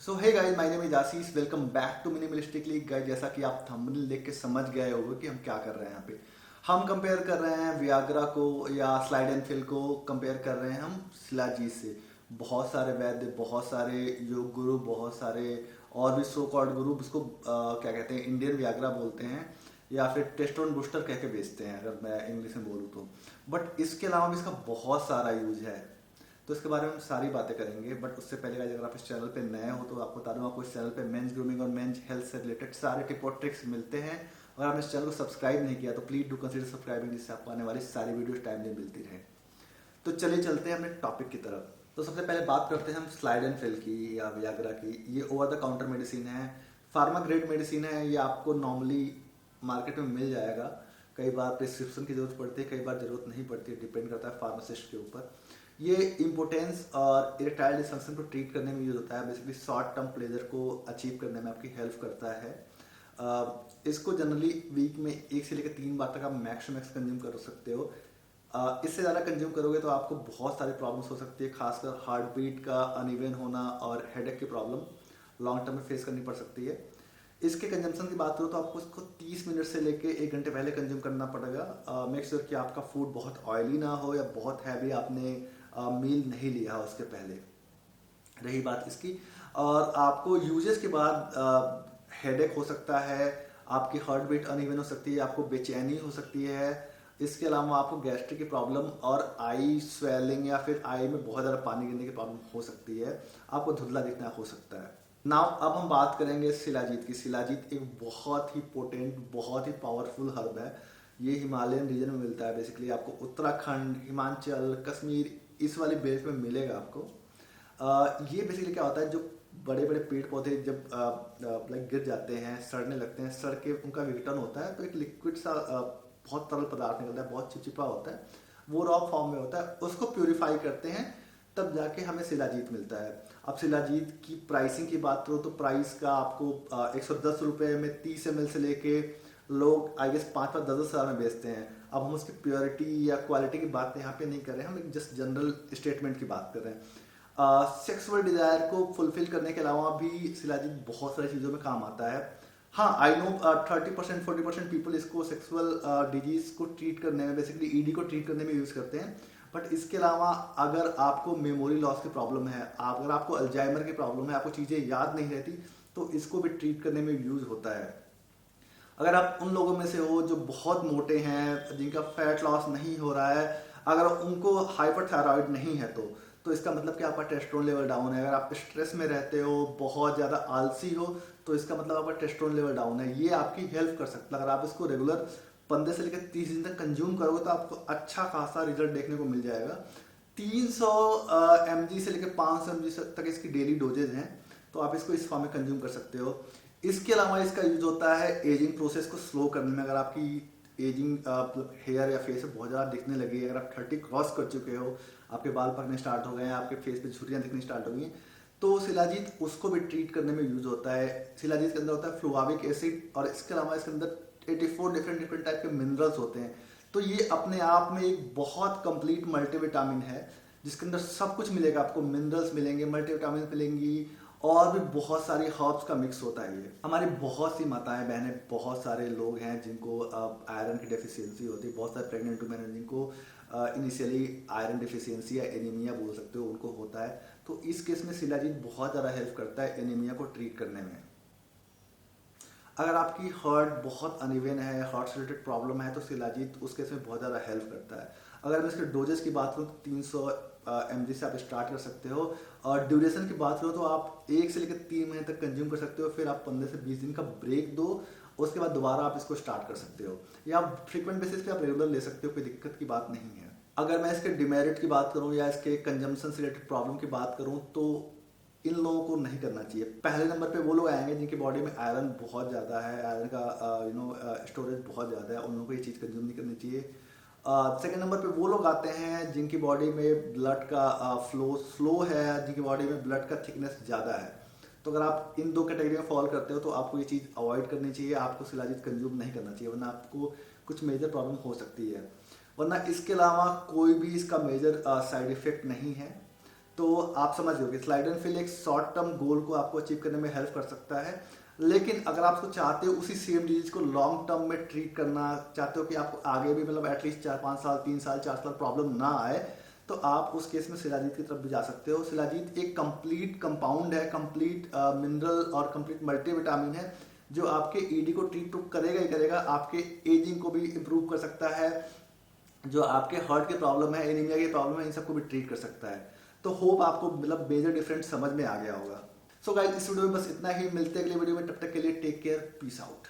So hey guys, my name is Ashish. Welcome back to minimalistically. Guys, जैसा कि आप thumbnail देख के समझ गए होंगे कि हम क्या कर रहे हैं यहाँ पे। हम कंपेयर कर रहे हैं वियाग्रा को या स्लाइड एंड फिल को कंपेयर कर रहे हैं हम शिलाजीत से। बहुत सारे वैद्य, बहुत सारे योग गुरु, बहुत सारे और भी सो कॉल्ड गुरु इसको क्या कहते हैं, इंडियन वियाग्रा बोलते हैं या फिर टेस्टोन बूस्टर कह के बेचते हैं अगर मैं इंग्लिश में बोलूँ तो। बट इसके अलावा भी इसका बहुत सारा यूज है, तो इसके बारे में हम सारी बातें करेंगे। बट उससे पहले गाइस, अगर आप इस चैनल पे नए हो तो आपको बता दूं, आपको इस चैनल पे मेंस ग्रूमिंग और मेंस हेल्थ से रिलेटेड सारे टिप और ट्रिक्स मिलते हैं। अगर आपने इस चैनल को सब्सक्राइब नहीं किया तो प्लीज डू कंसीडर सब्सक्राइबिंग, जिससे आपको आने वाली सारी वीडियोस टाइमली मिलती रहे। तो चलिए चलते हैं अपने टॉपिक की तरफ। तो सबसे पहले बात करते हैं हम स्लाइड एंड फिल की या वियाग्रा की। ये ओवर द काउंटर मेडिसिन है, फार्मा ग्रेड मेडिसिन है। ये आपको नॉर्मली मार्केट में मिल जाएगा। कई बार प्रिस्क्रिप्शन की जरूरत पड़ती है, कई बार जरूरत नहीं पड़ती है, डिपेंड करता है फार्मासिस्ट के ऊपर। ये इम्पोर्टेंस और इरेक्टाइल डिसफंक्शन को ट्रीट करने में यूज होता है। बेसिकली शॉर्ट टर्म प्लेजर को अचीव करने में आपकी हेल्प करता है। इसको जनरली वीक में 1 से लेकर 3 बार तक आप मैक्स टू मैक्स कंज्यूम कर सकते हो। इससे ज़्यादा कंज्यूम करोगे तो आपको बहुत सारी प्रॉब्लम्स हो सकती है, खासकर हार्ट बीट का अनइवन होना और हेडेक की प्रॉब्लम लॉन्ग टर्म में फेस करनी पड़ सकती है। इसके कंजम्पशन की बात करूँ तो आपको इसको 30 मिनट से लेके 1 घंटे पहले कंज्यूम करना पड़ेगा। मेक श्योर कि आपका फूड बहुत ऑयली ना हो या बहुत हैवी आपने मील नहीं लिया उसके पहले। रही बात इसकी, और आपको यूजेस के बाद हेडेक हो सकता है, आपकी हार्ट बीट अनइवन हो सकती है, आपको बेचैनी हो सकती है। इसके अलावा आपको गैस्ट्रिक की प्रॉब्लम और आई स्वेलिंग या फिर आई में बहुत ज़्यादा पानी गिरने की प्रॉब्लम हो सकती है। आपको धुंधला दिखना हो सकता है। नाउ अब हम बात करेंगे शिलाजीत की। शिलाजीत एक बहुत ही पोटेंट, बहुत ही पावरफुल हर्ब है। ये हिमालयन रीजन में मिलता है। बेसिकली आपको उत्तराखंड, हिमाचल, कश्मीर इस वाली बेल्ट में मिलेगा आपको। ये बेसिकली क्या होता है, जो बड़े बड़े पेड़ पौधे जब लाइक गिर जाते हैं, सड़ने लगते हैं, सड़ के उनका विघटन होता है तो एक लिक्विड सा बहुत तरल पदार्थ निकलता है, बहुत चिपचिपा होता है। वो रॉक फॉर्म में होता है, उसको प्यूरिफाई करते हैं, तब जाके हमें शिलाजीत मिलता है। अब शिलाजीत की प्राइसिंग की बात करो तो प्राइस का आपको 110 रुपये में 30 ml से लेके लोग आई गेस 5-5, 10-10 हज़ार में बेचते हैं। अब हम उसकी प्योरिटी या क्वालिटी की बात यहाँ पे नहीं कर रहे हैं, हम एक जस्ट जनरल स्टेटमेंट की बात कर रहे हैं। सेक्सुअल डिजायर को फुलफिल करने के अलावा भी शिलाजीत बहुत सारी चीज़ों में काम आता है। हाँ, आई नो 30%-40% पीपल इसको सेक्सुअल डिजीज को ट्रीट करने में, बेसिकली ईडी को ट्रीट करने में यूज़ करते हैं। बट इसके अलावा अगर आपको मेमोरी लॉस की प्रॉब्लम है, अगर आपको अल्जाइमर की प्रॉब्लम है, आपको चीज़ें याद नहीं रहती, तो इसको भी ट्रीट करने में यूज होता है। अगर आप उन लोगों में से हो जो बहुत मोटे हैं, जिनका फैट लॉस नहीं हो रहा है, अगर उनको हाइपरथायरॉइड नहीं है तो इसका मतलब कि आपका टेस्टोस्टेरोन लेवल डाउन है। अगर आप स्ट्रेस में रहते हो, बहुत ज़्यादा आलसी हो, तो इसका मतलब आपका टेस्टोस्टेरोन लेवल डाउन है। ये आपकी हेल्प कर सकता है। अगर आप इसको रेगुलर 15 से लेकर 30 दिन तक कंज्यूम करोगे तो आपको अच्छा खासा रिजल्ट देखने को मिल जाएगा। 300 mg से लेकर 500 mg तक इसकी डेली डोजेज हैं, तो आप इसको इस फॉर्म में कंज्यूम कर सकते हो। इसके अलावा इसका यूज होता है एजिंग प्रोसेस को स्लो करने में। अगर आपकी एजिंग हेयर या फेस बहुत ज़्यादा दिखने लगी है, अगर आप 30 क्रॉस कर चुके हो, आपके बाल पकने स्टार्ट हो गए हैं, आपके फेस पे झुर्रियाँ दिखनी स्टार्ट हो गई हैं, तो शिलाजीत उसको भी ट्रीट करने में यूज होता है। शिलाजीत के अंदर होता है फ्लुआविक एसिड, और इसके अलावा इसके अंदर 84 डिफरेंट टाइप के मिनरल्स होते हैं। तो ये अपने आप में एक बहुत कंप्लीट मल्टीविटामिन है, जिसके अंदर सब कुछ मिलेगा आपको। मिनरल्स मिलेंगे, मल्टीविटामिन मिलेंगी, और भी बहुत सारी हर्ब्स का मिक्स होता है। ये हमारी बहुत सी माताएं बहनें, बहुत सारे लोग हैं जिनको आयरन की डेफिशिएंसी होती है। बहुत सारे प्रेग्नेंट वुमेन हैं जिनको इनिशियली आयरन डेफिशिएंसी या एनीमिया बोल सकते हो, उनको होता है। तो इस केस में शिलाजीत बहुत ज़्यादा हेल्प करता है एनीमिया को ट्रीट करने में। अगर आपकी हार्ट बहुत अनइवन है, हार्ट से रिलेटेड प्रॉब्लम है, तो शिलाजीत उस केस में बहुत ज़्यादा हेल्प करता है। अगर मैं इसके डोजेस की बात करूँ तो 300 mg से आप स्टार्ट कर सकते हो, और ड्यूरेशन की बात करो तो आप 1 से लेकर 3 महीने तक कंज्यूम कर सकते हो। फिर आप 15 से 20 दिन का ब्रेक दो, उसके बाद दोबारा आप इसको स्टार्ट कर सकते हो, या आप फ्रिक्वेंट बेसिस पे आप रेगुलर ले सकते हो, कोई दिक्कत की बात नहीं है। अगर मैं इसके डिमेरिट की बात करूँ या इसके कंजम्पशन से रिलेटेड प्रॉब्लम की बात करूँ, तो इन लोगों को नहीं करना चाहिए। पहले नंबर पे वो लोग आएंगे जिनकी बॉडी में आयरन बहुत ज़्यादा है, आयरन का स्टोरेज बहुत ज़्यादा है, उन लोगों को ये चीज़ कंज्यूम नहीं करनी चाहिए। सेकेंड नंबर पे वो लोग आते हैं जिनकी बॉडी में ब्लड का फ्लो स्लो है, जिनकी बॉडी में ब्लड का थिकनेस ज़्यादा है। तो अगर आप इन दो कैटेगरी में फॉलो करते हो तो आपको ये चीज़ अवॉइड करनी चाहिए, आपको शिलाजीत कंज्यूम नहीं करना चाहिए, वरना आपको कुछ मेजर प्रॉब्लम हो सकती है। वरना इसके अलावा कोई भी इसका मेजर साइड इफेक्ट नहीं है। तो आप समझ गए कि स्लाइड एंड फिल एक शॉर्ट टर्म गोल को आपको अचीव करने में हेल्प कर सकता है। लेकिन अगर आप उसको चाहते हो उसी सेम डिजीज को लॉन्ग टर्म में ट्रीट करना चाहते हो कि आपको आगे भी मतलब एटलीस्ट 4-5 साल 3 साल 4 साल प्रॉब्लम ना आए, तो आप उस केस में शिलाजीत की तरफ भी जा सकते हो। शिलाजीत एक कंप्लीट कंपाउंड है, कंप्लीट मिनरल और कंप्लीट मल्टीविटामिन है, जो आपके ईडी को ट्रीट तो करेगा ही करेगा, आपके एजिंग को भी इम्प्रूव कर सकता है, जो आपके हार्ट के प्रॉब्लम है, एनीमिया की प्रॉब्लम है, इन सबको भी ट्रीट कर सकता है। तो होप आपको मतलब मेजर डिफरेंस समझ में आ गया होगा। सो गाइस, इस वीडियो में बस इतना ही, मिलते हैं अगले वीडियो में, तब तक के लिए टेक केयर, पीस आउट।